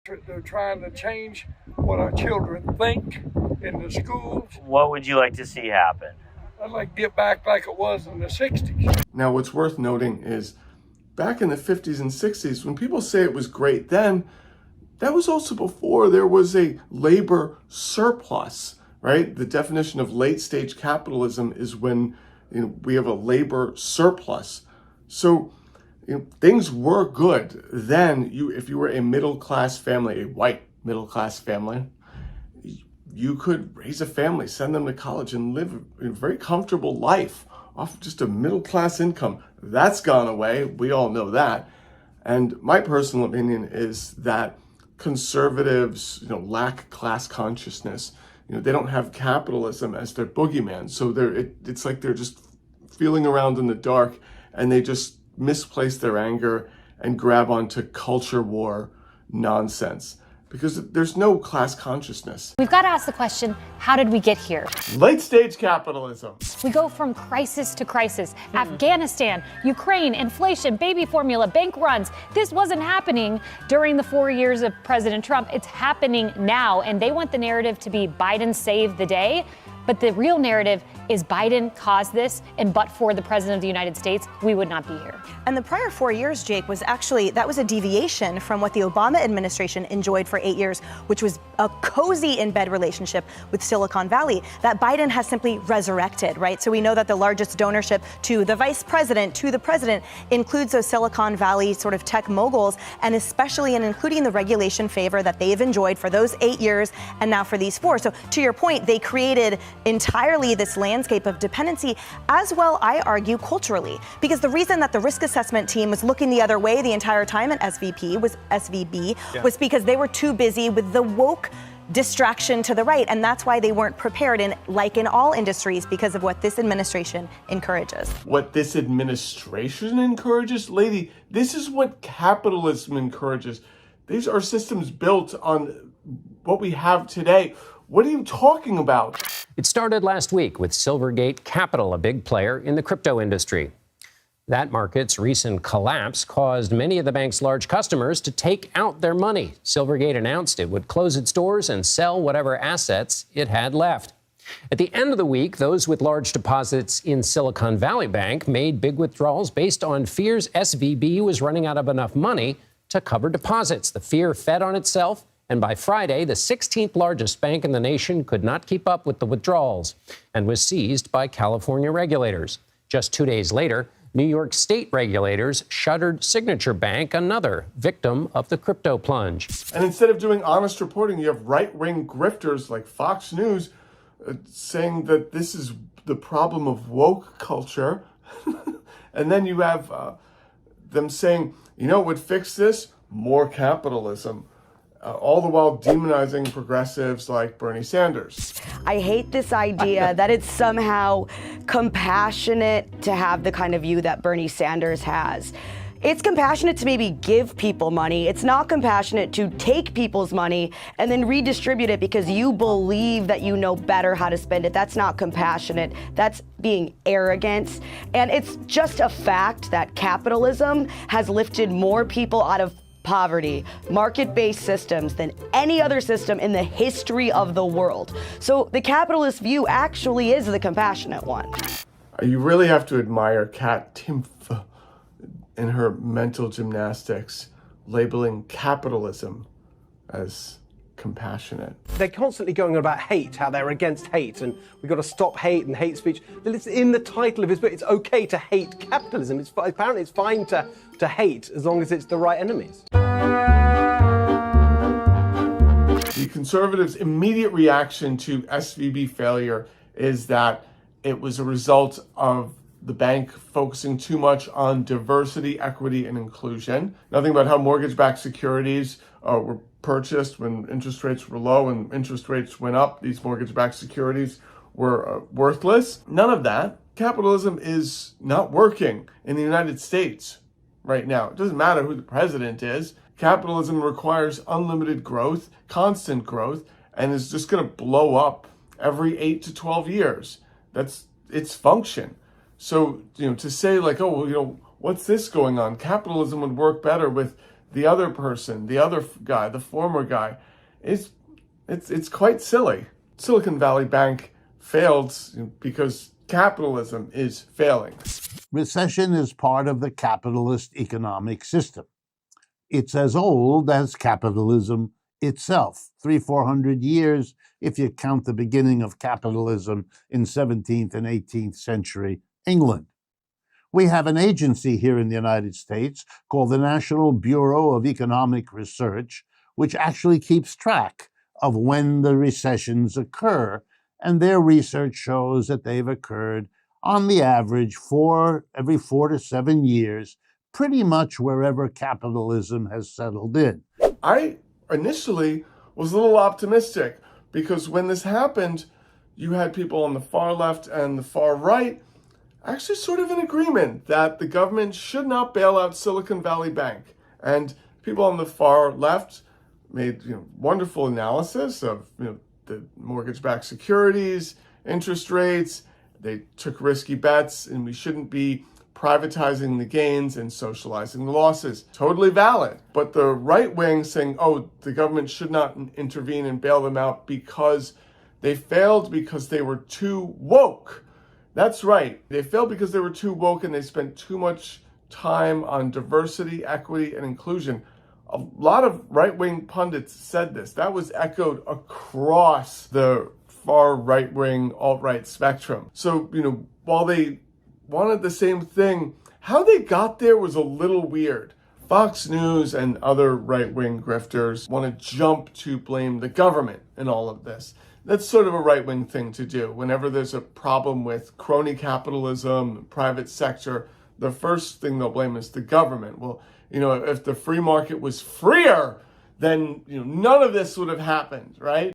They're trying to change what our children think in the schools. What would you like to see happen? I'd like to get back like it was in the 60s. Now, what's worth noting is back in the 50s and 60s, when people say it was great then, that was also before there was a labor surplus, right? The definition of late stage capitalism is when we have a labor surplus. So things were good then. If you were a middle class family, a white middle class family, you could raise a family, send them to college, and live a very comfortable life off just a middle class income. That's gone away. We all know that. And my personal opinion is that conservatives, lack class consciousness. They don't have capitalism as their boogeyman. So it's like they're just feeling around in the dark, and they just misplace their anger and grab onto culture war nonsense, because there's no class consciousness. We've got to ask the question, how did we get here? Late stage capitalism. We go from crisis to crisis. Afghanistan, Ukraine, inflation, baby formula, bank runs. This wasn't happening during the 4 years of President Trump. It's happening now, and they want the narrative to be Biden saved the day. But the real narrative is Biden caused this, and but for the president of the United States, we would not be here. And the prior 4 years, Jake, was a deviation from what the Obama administration enjoyed for 8 years, which was a cozy in-bed relationship with Silicon Valley that Biden has simply resurrected, right? So we know that the largest donorship to the vice president, to the president, includes those Silicon Valley sort of tech moguls, and especially in including the regulation favor that they've enjoyed for those 8 years and now for these 4. So to your point, they created entirely this landscape of dependency, as well, I argue, culturally. Because the reason that the risk assessment team was looking the other way the entire time at SVB was because they were too busy with the woke distraction to the right. And that's why they weren't prepared, like in all industries, because of what this administration encourages. What this administration encourages? Lady, this is what capitalism encourages. These are systems built on what we have today. What are you talking about? It started last week with Silvergate Capital, a big player in the crypto industry. That market's recent collapse caused many of the bank's large customers to take out their money. Silvergate announced it would close its doors and sell whatever assets it had left. At the end of the week, those with large deposits in Silicon Valley Bank made big withdrawals based on fears SVB was running out of enough money to cover deposits. The fear fed on itself, and by Friday, the 16th largest bank in the nation could not keep up with the withdrawals and was seized by California regulators. Just 2 days later, New York state regulators shuttered Signature Bank, another victim of the crypto plunge. And instead of doing honest reporting, you have right-wing grifters like Fox News saying that this is the problem of woke culture. And then you have them saying, what would fix this? More capitalism. All the while demonizing progressives like Bernie Sanders. I hate this idea that it's somehow compassionate to have the kind of view that Bernie Sanders has. It's compassionate to maybe give people money. It's not compassionate to take people's money and then redistribute it because you believe that you know better how to spend it. That's not compassionate. That's being arrogant. And it's just a fact that capitalism has lifted more people out of poverty, market-based systems than any other system in the history of the world. So the capitalist view actually is the compassionate one. You really have to admire Kat Timpf and her mental gymnastics, labeling capitalism as compassionate. They're constantly going on about hate, how they're against hate, and we've got to stop hate and hate speech. It's in the title of his book. It's okay to hate capitalism. Apparently it's fine to hate as long as it's the right enemies. The conservatives' immediate reaction to SVB failure is that it was a result of the bank focusing too much on diversity, equity, and inclusion. Nothing about how mortgage-backed securities were purchased when interest rates were low and interest rates went up. These mortgage-backed securities were worthless. None of that. Capitalism is not working in the United States right now. It doesn't matter who the president is. Capitalism requires unlimited growth, constant growth, and is just going to blow up every 8 to 12 years. That's its function. So, to say like, what's this going on? Capitalism would work better with the other person, the other guy, the former guy, it's quite silly. Silicon Valley Bank failed because capitalism is failing. Recession is part of the capitalist economic system. It's as old as capitalism itself, 300-400 years if you count the beginning of capitalism in 17th and 18th century England. We have an agency here in the United States called the National Bureau of Economic Research, which actually keeps track of when the recessions occur, and their research shows that they've occurred on the average every 4 to 7 years, pretty much wherever capitalism has settled in. I initially was a little optimistic because when this happened, you had people on the far left and the far right actually sort of in agreement that the government should not bail out Silicon Valley Bank. And people on the far left made wonderful analysis of the mortgage-backed securities, interest rates. They took risky bets, and we shouldn't be privatizing the gains and socializing the losses. Totally valid. But the right wing saying, oh, the government should not intervene and bail them out because they failed because they were too woke. That's right. They failed because they were too woke and they spent too much time on diversity, equity, and inclusion. A lot of right-wing pundits said this. That was echoed across the far right-wing, alt-right spectrum. So, while they wanted the same thing, how they got there was a little weird. Fox News and other right-wing grifters want to jump to blame the government in all of this. That's sort of a right-wing thing to do. Whenever there's a problem with crony capitalism, private sector, the first thing they'll blame is the government. Well, if the free market was freer, then none of this would have happened, right?